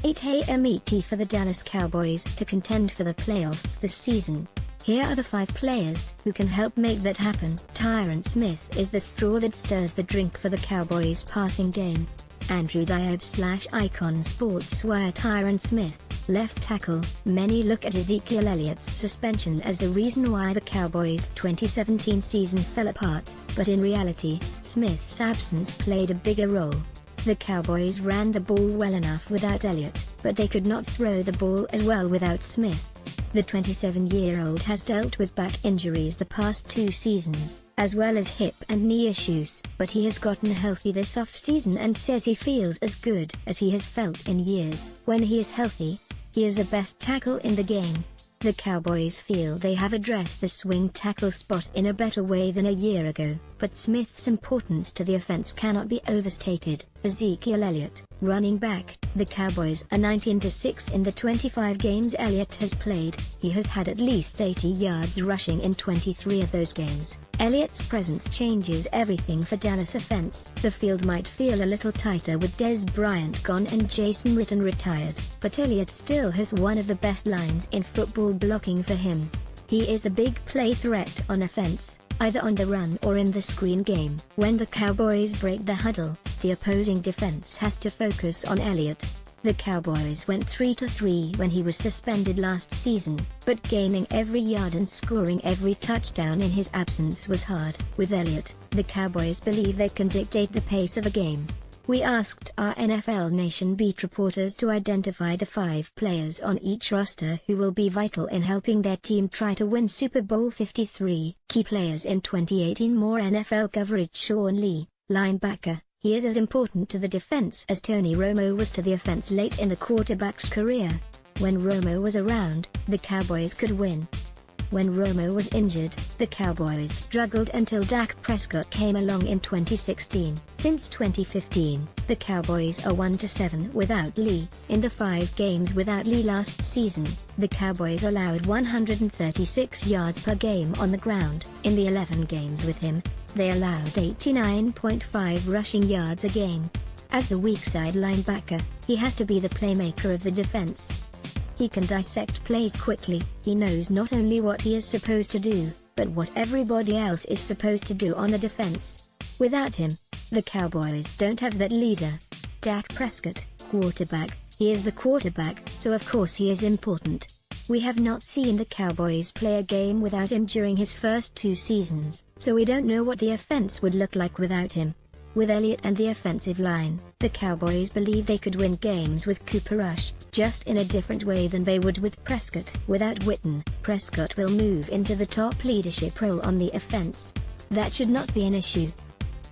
8 a.m. ET for the Dallas Cowboys to contend for the playoffs this season. Here are the 5 players who can help make that happen. Tyron Smith is the straw that stirs the drink for the Cowboys passing game. Andrew Diab/Icon Sports Wire. Tyron Smith, left tackle. Many look at Ezekiel Elliott's suspension as the reason why the Cowboys' 2017 season fell apart, but in reality, Smith's absence played a bigger role. The Cowboys ran the ball well enough without Elliott, but they could not throw the ball as well without Smith. The 27-year-old has dealt with back injuries the past 2 seasons, as well as hip and knee issues, but he has gotten healthy this off-season and says he feels as good as he has felt in years. When he is healthy, he is the best tackle in the game. The Cowboys feel they have addressed the swing tackle spot in a better way than a year ago, but Smith's importance to the offense cannot be overstated. Ezekiel Elliott, running back. The Cowboys are 19-6 in the 25 games Elliott has played. He has had at least 80 yards rushing in 23 of those games. Elliott's presence changes everything for Dallas offense. The field might feel a little tighter with Des Bryant gone and Jason Witten retired, but Elliott still has one of the best lines in football blocking for him. He is the big play threat on offense, either on the run or in the screen game. When the Cowboys break the huddle, the opposing defense has to focus on Elliott. The Cowboys went 3-3 when he was suspended last season, but gaining every yard and scoring every touchdown in his absence was hard. With Elliott, the Cowboys believe they can dictate the pace of a game. We asked our NFL Nation beat reporters to identify the 5 players on each roster who will be vital in helping their team try to win Super Bowl 53. Key players in 2018. More NFL coverage. Sean Lee, linebacker. He is as important to the defense as Tony Romo was to the offense late in the quarterback's career. When Romo was around, the Cowboys could win. When Romo was injured, the Cowboys struggled until Dak Prescott came along in 2016. Since 2015, the Cowboys are 1-7 without Lee. In the 5 games without Lee last season, the Cowboys allowed 136 yards per game on the ground. In the 11 games with him, they allowed 89.5 rushing yards a game. As the weak side linebacker, he has to be the playmaker of the defense. He can dissect plays quickly. He knows not only what he is supposed to do, but what everybody else is supposed to do on the defense. Without him, the Cowboys don't have that leader. Dak Prescott, quarterback. He is the quarterback, so of course he is important. We have not seen the Cowboys play a game without him during his first 2 seasons, so we don't know what the offense would look like without him. With Elliott and the offensive line, the Cowboys believe they could win games with Cooper Rush, just in a different way than they would with Prescott. Without Witten, Prescott will move into the top leadership role on the offense. That should not be an issue.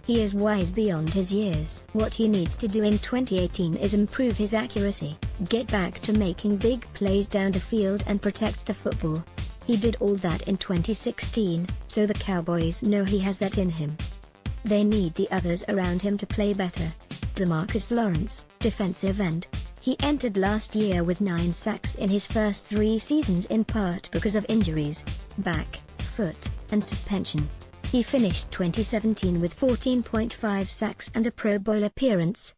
He is wise beyond his years. What he needs to do in 2018 is improve his accuracy, get back to making big plays down the field and protect the football. He did all that in 2016, so the Cowboys know he has that in him. They need the others around him to play better. DeMarcus Lawrence, defensive end. He entered last year with 9 sacks in his first 3 seasons in part because of injuries, back, foot, and suspension. He finished 2017 with 14.5 sacks and a Pro Bowl appearance.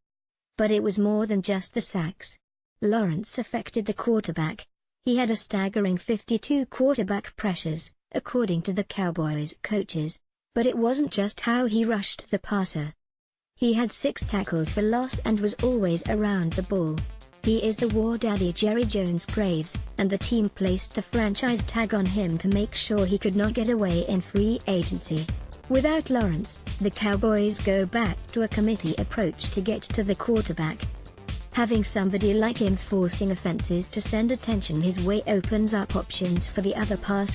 But it was more than just the sacks. Lawrence affected the quarterback. He had a staggering 52 quarterback pressures, according to the Cowboys coaches. But it wasn't just how he rushed the passer. He had 6 tackles for loss and was always around the ball. He is the war daddy Jerry Jones-Graves, and the team placed the franchise tag on him to make sure he could not get away in free agency. Without Lawrence, the Cowboys go back to a committee approach to get to the quarterback. Having somebody like him forcing offenses to send attention his way opens up options for the other pass